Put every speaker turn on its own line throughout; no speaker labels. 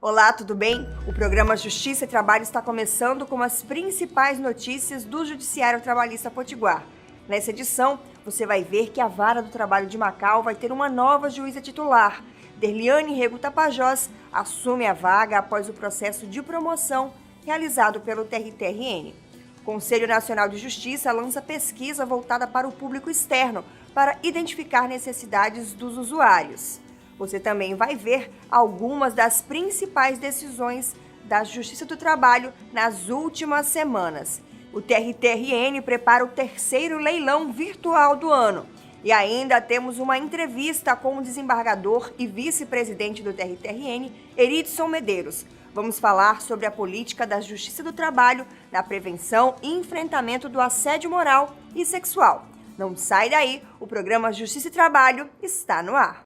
Olá, tudo bem? O programa Justiça e Trabalho está começando com as principais notícias do Judiciário Trabalhista Potiguar. Nessa edição, você vai ver que a Vara do Trabalho de Macau vai ter uma nova juíza titular. Derliane Rego Tapajós assume a vaga após o processo de promoção realizado pelo TRT-RN. O Conselho Nacional de Justiça lança pesquisa voltada para o público externo para identificar necessidades dos usuários. Você também vai ver algumas das principais decisões da Justiça do Trabalho nas últimas semanas. O TRT-RN prepara o terceiro leilão virtual do ano. E ainda temos uma entrevista com o desembargador e vice-presidente do TRT-RN, Eridson Medeiros. Vamos falar sobre a política da Justiça do Trabalho na prevenção e enfrentamento do assédio moral e sexual. Não sai daí, o programa Justiça e Trabalho está no ar.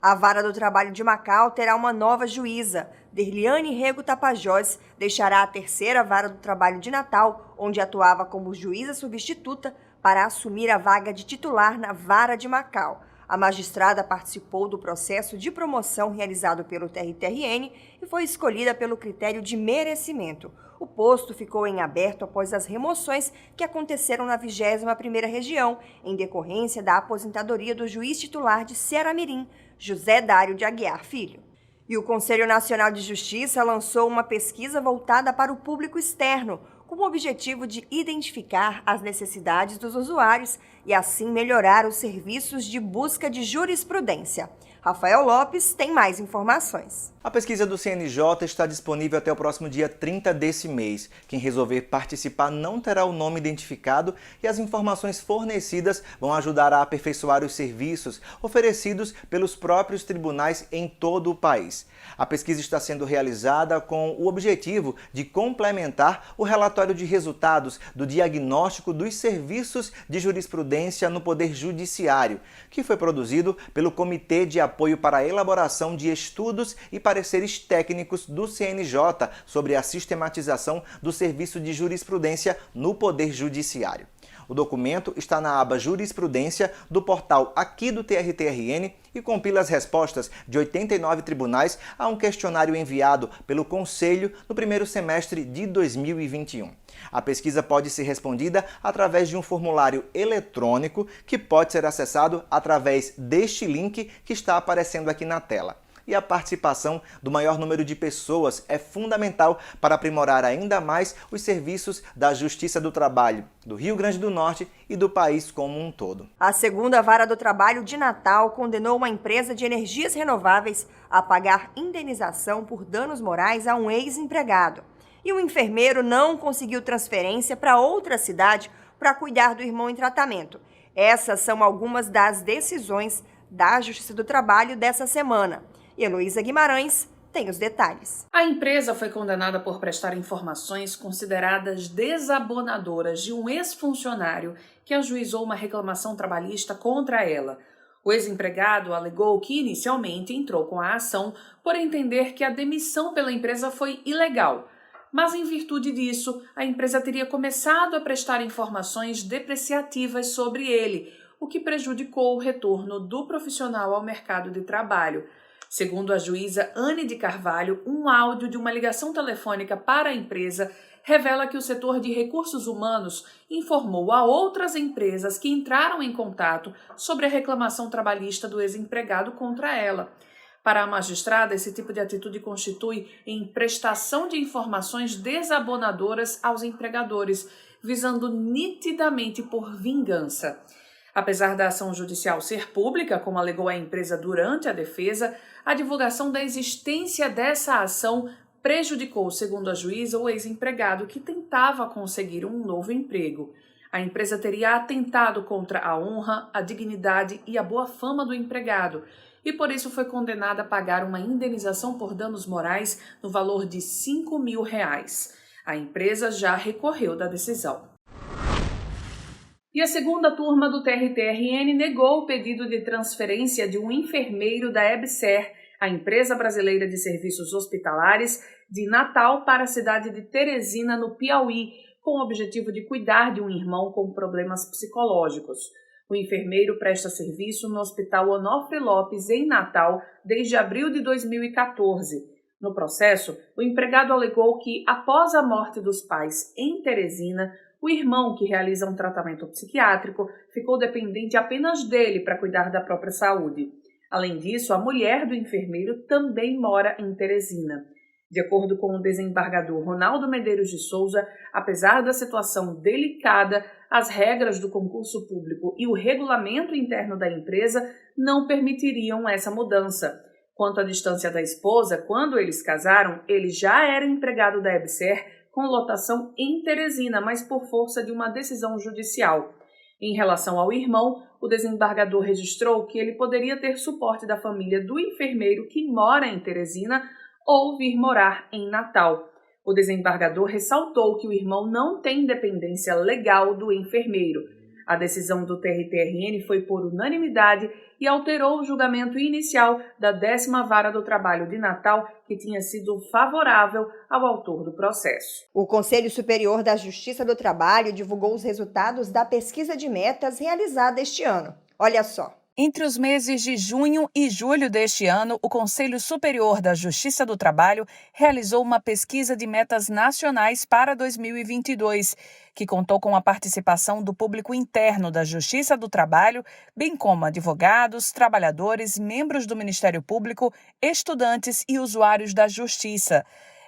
A Vara do Trabalho de Macau terá uma nova juíza. Derliane Rego Tapajós deixará a terceira Vara do Trabalho de Natal, onde atuava como juíza substituta, para assumir a vaga de titular na Vara de Macau. A magistrada participou do processo de promoção realizado pelo TRT-RN e foi escolhida pelo critério de merecimento. O posto ficou em aberto após as remoções que aconteceram na 21ª Região, em decorrência da aposentadoria do juiz titular de Ceará-Mirim, José Dário de Aguiar Filho. E o Conselho Nacional de Justiça lançou uma pesquisa voltada para o público externo, com o objetivo de identificar as necessidades dos usuários e assim melhorar os serviços de busca de jurisprudência. Rafael Lopes tem mais informações.
A pesquisa do CNJ está disponível até o próximo dia 30 desse mês. Quem resolver participar não terá o nome identificado e as informações fornecidas vão ajudar a aperfeiçoar os serviços oferecidos pelos próprios tribunais em todo o país. A pesquisa está sendo realizada com o objetivo de complementar o relatório de resultados do diagnóstico dos serviços de jurisprudência no Poder Judiciário, que foi produzido pelo Comitê de Apoio para a Elaboração de Estudos e Pareceres Técnicos do CNJ sobre a sistematização do serviço de jurisprudência no Poder Judiciário. O documento está na aba Jurisprudência do portal Aqui do TRT-RN e compila as respostas de 89 tribunais a um questionário enviado pelo Conselho no primeiro semestre de 2021. A pesquisa pode ser respondida através de um formulário eletrônico que pode ser acessado através deste link que está aparecendo aqui na tela. E a participação do maior número de pessoas é fundamental para aprimorar ainda mais os serviços da Justiça do Trabalho do Rio Grande do Norte e do país como um todo.
A segunda Vara do Trabalho de Natal condenou uma empresa de energias renováveis a pagar indenização por danos morais a um ex-empregado. E o enfermeiro não conseguiu transferência para outra cidade para cuidar do irmão em tratamento. Essas são algumas das decisões da Justiça do Trabalho dessa semana. E Heloísa Guimarães tem os detalhes.
A empresa foi condenada por prestar informações consideradas desabonadoras de um ex-funcionário que ajuizou uma reclamação trabalhista contra ela. O ex-empregado alegou que inicialmente entrou com a ação por entender que a demissão pela empresa foi ilegal. Mas, em virtude disso, a empresa teria começado a prestar informações depreciativas sobre ele, o que prejudicou o retorno do profissional ao mercado de trabalho. Segundo a juíza Anne de Carvalho, um áudio de uma ligação telefônica para a empresa revela que o setor de recursos humanos informou a outras empresas que entraram em contato sobre a reclamação trabalhista do ex-empregado contra ela. Para a magistrada, esse tipo de atitude constitui em prestação de informações desabonadoras aos empregadores, visando nitidamente por vingança. Apesar da ação judicial ser pública, como alegou a empresa durante a defesa, a divulgação da existência dessa ação prejudicou, segundo a juíza, o ex-empregado que tentava conseguir um novo emprego. A empresa teria atentado contra a honra, a dignidade e a boa fama do empregado e, por isso, foi condenada a pagar uma indenização por danos morais no valor de R$5.000. A empresa já recorreu da decisão. E a segunda turma do TRT-RN negou o pedido de transferência de um enfermeiro da EBSER, a Empresa Brasileira de Serviços Hospitalares, de Natal para a cidade de Teresina, no Piauí, com o objetivo de cuidar de um irmão com problemas psicológicos. O enfermeiro presta serviço no Hospital Onofre Lopes, em Natal, desde abril de 2014. No processo, o empregado alegou que, após a morte dos pais em Teresina, o irmão, que realiza um tratamento psiquiátrico, ficou dependente apenas dele para cuidar da própria saúde. Além disso, a mulher do enfermeiro também mora em Teresina. De acordo com o desembargador Ronaldo Medeiros de Souza, apesar da situação delicada, as regras do concurso público e o regulamento interno da empresa não permitiriam essa mudança. Quanto à distância da esposa, quando eles casaram, ele já era empregado da EBSER com lotação em Teresina, mas por força de uma decisão judicial. Em relação ao irmão, o desembargador registrou que ele poderia ter suporte da família do enfermeiro que mora em Teresina ou vir morar em Natal. O desembargador ressaltou que o irmão não tem dependência legal do enfermeiro. A decisão do TRT-RN foi por unanimidade e alterou o julgamento inicial da 10ª Vara do Trabalho de Natal, que tinha sido favorável ao autor do processo.
O Conselho Superior da Justiça do Trabalho divulgou os resultados da pesquisa de metas realizada este ano. Olha só.
Entre os meses de junho e julho deste ano, o Conselho Superior da Justiça do Trabalho realizou uma pesquisa de metas nacionais para 2022, que contou com a participação do público interno da Justiça do Trabalho, bem como advogados, trabalhadores, membros do Ministério Público, estudantes e usuários da Justiça.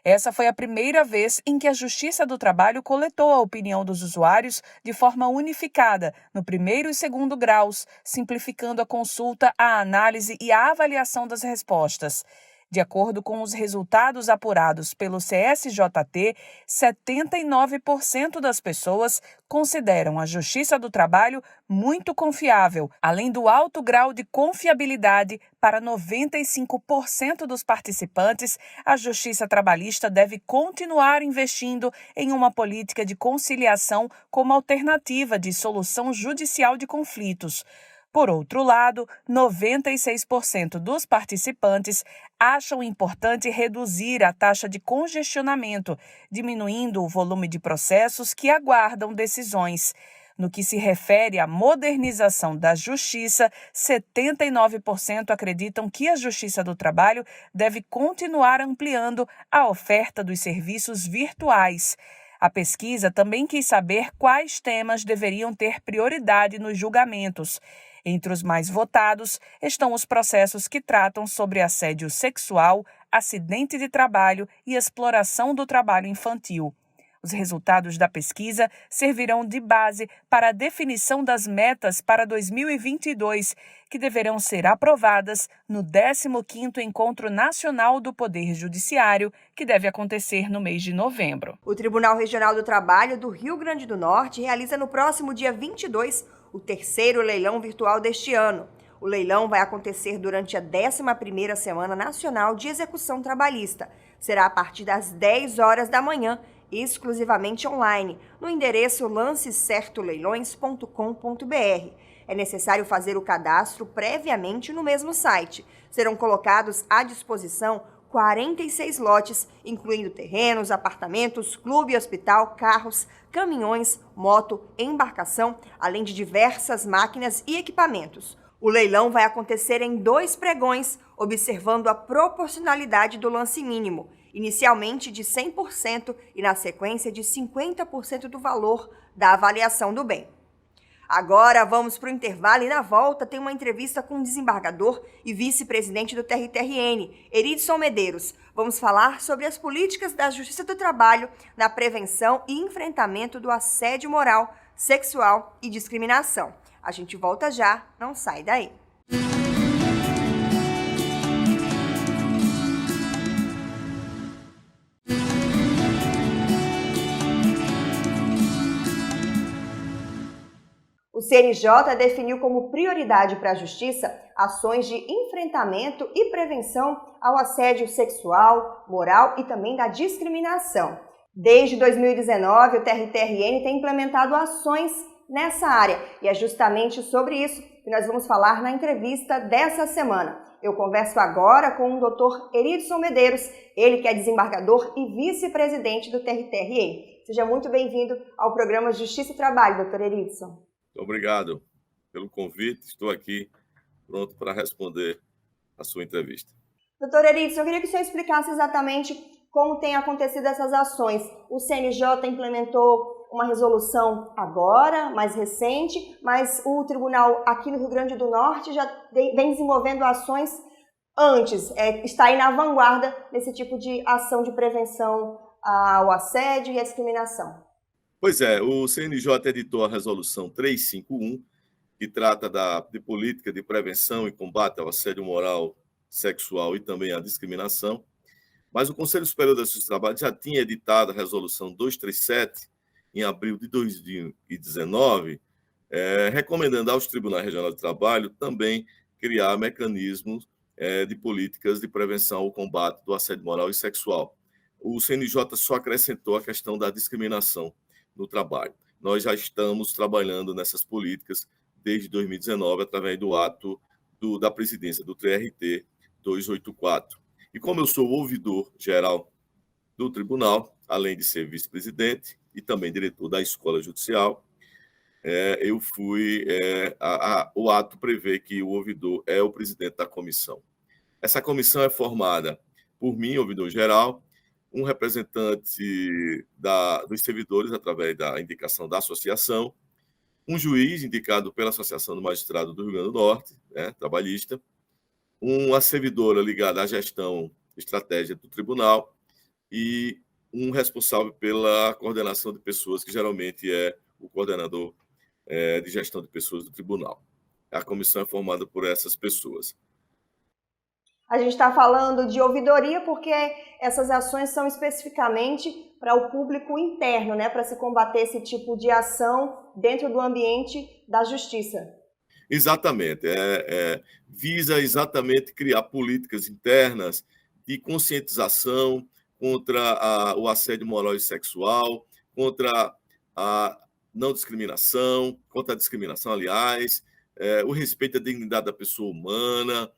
Essa foi a primeira vez em que a Justiça do Trabalho coletou a opinião dos usuários de forma unificada, no primeiro e segundo graus, simplificando a consulta, a análise e a avaliação das respostas. De acordo com os resultados apurados pelo CSJT, 79% das pessoas consideram a Justiça do Trabalho muito confiável, além do alto grau de confiabilidade. Para 95% dos participantes, a Justiça Trabalhista deve continuar investindo em uma política de conciliação como alternativa de solução judicial de conflitos. Por outro lado, 96% dos participantes acham importante reduzir a taxa de congestionamento, diminuindo o volume de processos que aguardam decisões. No que se refere à modernização da justiça, 79% acreditam que a Justiça do Trabalho deve continuar ampliando a oferta dos serviços virtuais. A pesquisa também quis saber quais temas deveriam ter prioridade nos julgamentos. Entre os mais votados estão os processos que tratam sobre assédio sexual, acidente de trabalho e exploração do trabalho infantil. Os resultados da pesquisa servirão de base para a definição das metas para 2022, que deverão ser aprovadas no 15º Encontro Nacional do Poder Judiciário, que deve acontecer no mês de novembro.
O Tribunal Regional do Trabalho do Rio Grande do Norte realiza no próximo dia 22 o terceiro leilão virtual deste ano. O leilão vai acontecer durante a 11ª Semana Nacional de Execução Trabalhista. Será a partir das 10 horas da manhã, exclusivamente online, no endereço lancecertoleilões.com.br. É necessário fazer o cadastro previamente no mesmo site. Serão colocados à disposição 46 lotes, incluindo terrenos, apartamentos, clube, hospital, carros, caminhões, moto, embarcação, além de diversas máquinas e equipamentos. O leilão vai acontecer em 2 pregões, observando a proporcionalidade do lance mínimo, inicialmente de 100% e na sequência de 50% do valor da avaliação do bem. Agora vamos para o intervalo e na volta tem uma entrevista com o desembargador e vice-presidente do TRT-RN, Eridson Medeiros. Vamos falar sobre as políticas da Justiça do Trabalho na prevenção e enfrentamento do assédio moral, sexual e discriminação. A gente volta já, não sai daí. O CNJ definiu como prioridade para a Justiça ações de enfrentamento e prevenção ao assédio sexual, moral e também da discriminação. Desde 2019, o TRT-RN tem implementado ações nessa área e é justamente sobre isso que nós vamos falar na entrevista dessa semana. Eu converso agora com o Dr. Eridson Medeiros, ele que é desembargador e vice-presidente do TRT-RN. Seja muito bem-vindo ao programa Justiça e Trabalho, Dr. Eridson.
Obrigado pelo convite. Estou aqui pronto para responder a sua entrevista.
Doutor Eurídice, eu queria que o senhor explicasse exatamente como têm acontecido essas ações. O CNJ implementou uma resolução agora, mais recente, mas o tribunal aqui no Rio Grande do Norte já vem desenvolvendo ações antes, está aí na vanguarda desse tipo de ação de prevenção ao assédio e à discriminação.
Pois é, o CNJ editou a resolução 351, que trata de política de prevenção e combate ao assédio moral, sexual e também à discriminação. Mas o Conselho Superior da Justiça do Trabalho já tinha editado a resolução 237 em abril de 2019, recomendando aos tribunais regionais do trabalho também criar mecanismos de políticas de prevenção ao combate do assédio moral e sexual. O CNJ só acrescentou a questão da discriminação no trabalho. Nós já estamos trabalhando nessas políticas desde 2019, através do ato da presidência do TRT 284. E como eu sou ouvidor geral do tribunal, além de ser vice-presidente e também diretor da Escola Judicial, eu fui... o ato prevê que o ouvidor é o presidente da comissão. Essa comissão é formada por mim, ouvidor geral, um representante dos servidores, através da indicação da associação, um juiz indicado pela Associação do Magistrado do Rio Grande do Norte, trabalhista, uma servidora ligada à gestão e estratégia do tribunal e um responsável pela coordenação de pessoas, que geralmente é o coordenador de gestão de pessoas do tribunal. A comissão é formada por essas pessoas.
A gente está falando de ouvidoria porque essas ações são especificamente para o público interno, né, para se combater esse tipo de ação dentro do ambiente da justiça.
Exatamente. Visa exatamente criar políticas internas de conscientização contra o assédio moral e sexual, contra a não discriminação, contra a discriminação, aliás, o respeito à dignidade da pessoa humana,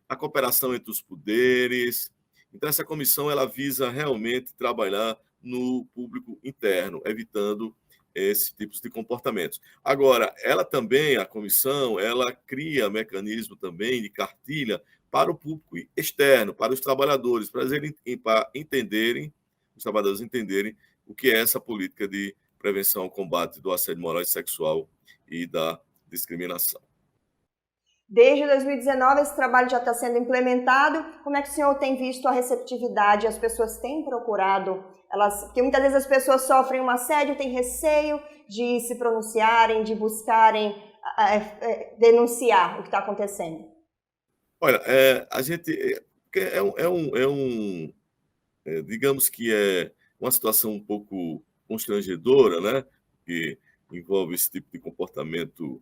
a cooperação entre os poderes. Então, essa comissão ela visa realmente trabalhar no público interno, evitando esses tipos de comportamentos. Agora, a comissão, ela cria mecanismo também de cartilha para o público externo, para os trabalhadores, para entenderem, os trabalhadores entenderem o que é essa política de prevenção ao combate do assédio moral e sexual e da discriminação.
Desde 2019, esse trabalho já está sendo implementado. Como é que o senhor tem visto a receptividade? As pessoas têm procurado? Porque muitas vezes as pessoas sofrem um assédio, têm receio de se pronunciarem, de buscarem denunciar o que está acontecendo.
Olha, a gente... digamos que é uma situação um pouco constrangedora, né? Que envolve esse tipo de comportamento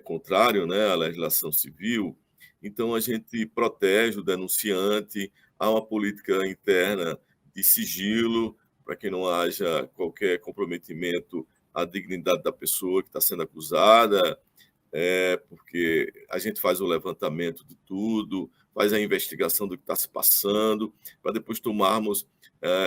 contrário, né, à legislação civil. Então, a gente protege o denunciante, há uma política interna de sigilo, para que não haja qualquer comprometimento à dignidade da pessoa que está sendo acusada, porque a gente faz o levantamento de tudo, faz a investigação do que está se passando, para depois tomarmos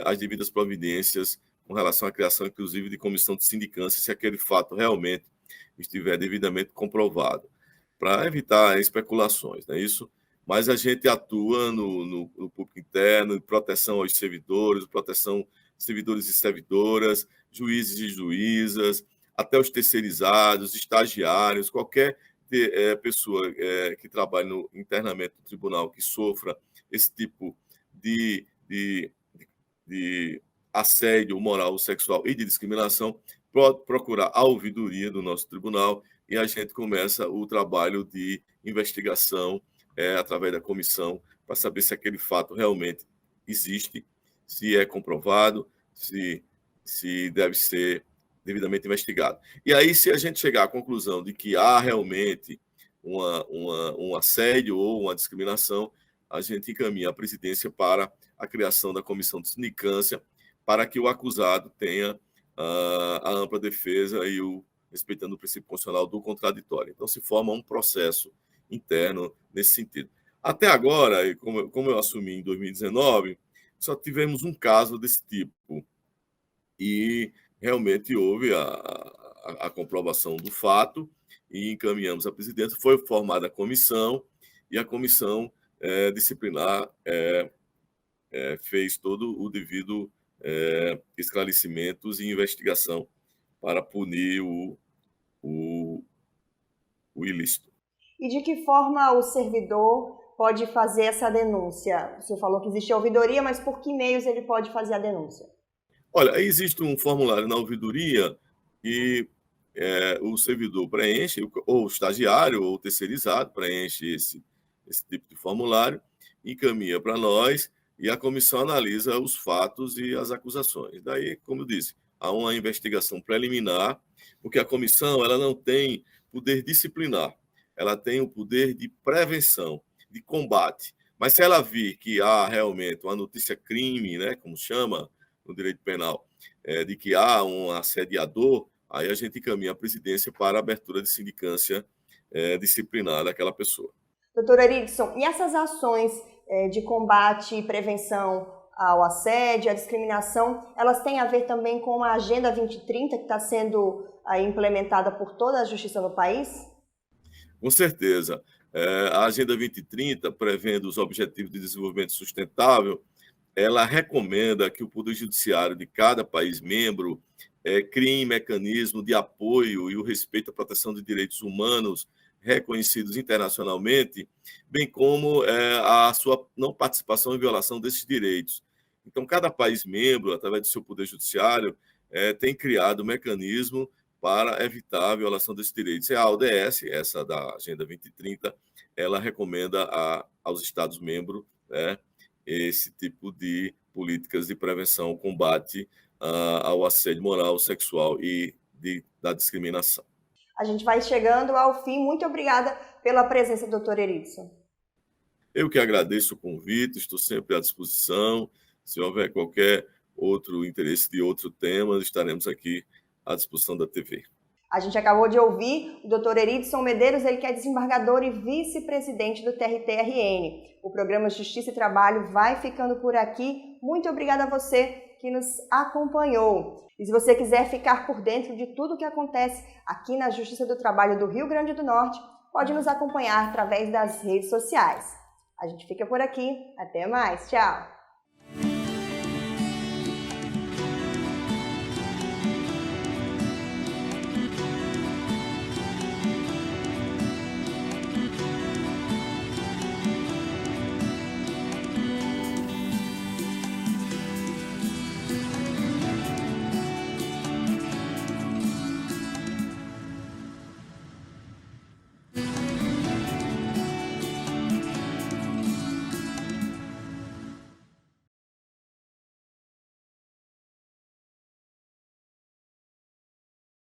as devidas providências com relação à criação, inclusive, de comissão de sindicância, se aquele fato realmente estiver devidamente comprovado, para evitar especulações, não é isso? Mas a gente atua no público interno, proteção aos servidores, proteção de servidores e servidoras, juízes e juízas, até os terceirizados, estagiários, qualquer pessoa que trabalhe internamente no tribunal que sofra esse tipo de assédio moral, sexual e de discriminação, pode procurar a ouvidoria do nosso tribunal e a gente começa o trabalho de investigação através da comissão para saber se aquele fato realmente existe, se é comprovado, se deve ser devidamente investigado. E aí, se a gente chegar à conclusão de que há realmente um assédio ou uma discriminação, a gente encaminha a presidência para a criação da comissão de sindicância para que o acusado tenha a ampla defesa e respeitando o princípio constitucional do contraditório. Então, se forma um processo interno nesse sentido. Até agora, como eu assumi em 2019, só tivemos um caso desse tipo. E realmente houve a comprovação do fato e encaminhamos à presidência. Foi formada a comissão, e a comissão disciplinar fez todo o devido esclarecimentos e investigação para punir o ilícito.
E de que forma o servidor pode fazer essa denúncia? O senhor falou que existe a ouvidoria, mas por que meios ele pode fazer a denúncia?
Olha, existe um formulário na ouvidoria que o servidor preenche, ou o estagiário ou o terceirizado preenche esse tipo de formulário, encaminha para nós e a comissão analisa os fatos e as acusações. Daí, como eu disse, há uma investigação preliminar, porque a comissão ela não tem poder disciplinar, ela tem o poder de prevenção, de combate. Mas se ela vir que há realmente uma notícia crime, né, como chama no direito penal, de que há um assediador, aí a gente encaminha a presidência para a abertura de sindicância disciplinar daquela pessoa.
Doutor Eridson, e essas ações de combate e prevenção ao assédio, à discriminação, elas têm a ver também com a Agenda 2030, que está sendo implementada por toda a justiça no país?
Com certeza. A Agenda 2030, prevendo os Objetivos de Desenvolvimento Sustentável, ela recomenda que o Poder Judiciário de cada país membro crie mecanismo de apoio e o respeito à proteção de direitos humanos reconhecidos internacionalmente, bem como a sua não participação em violação desses direitos. Então, cada país membro, através do seu Poder Judiciário, tem criado um mecanismo para evitar a violação desses direitos. E a ODS, essa da Agenda 2030, ela recomenda aos Estados-membros esse tipo de políticas de prevenção, combate ao assédio moral, sexual e da discriminação.
A gente vai chegando ao fim. Muito obrigada pela presença, doutor Eridson.
Eu que agradeço o convite, estou sempre à disposição. Se houver qualquer outro interesse de outro tema, estaremos aqui à disposição da TV.
A gente acabou de ouvir o doutor Eridson Medeiros, ele que é desembargador e vice-presidente do TRT-RN. O programa Justiça e Trabalho vai ficando por aqui. Muito obrigada a você que nos acompanhou. E se você quiser ficar por dentro de tudo o que acontece aqui na Justiça do Trabalho do Rio Grande do Norte, pode nos acompanhar através das redes sociais. A gente fica por aqui. Até mais. Tchau!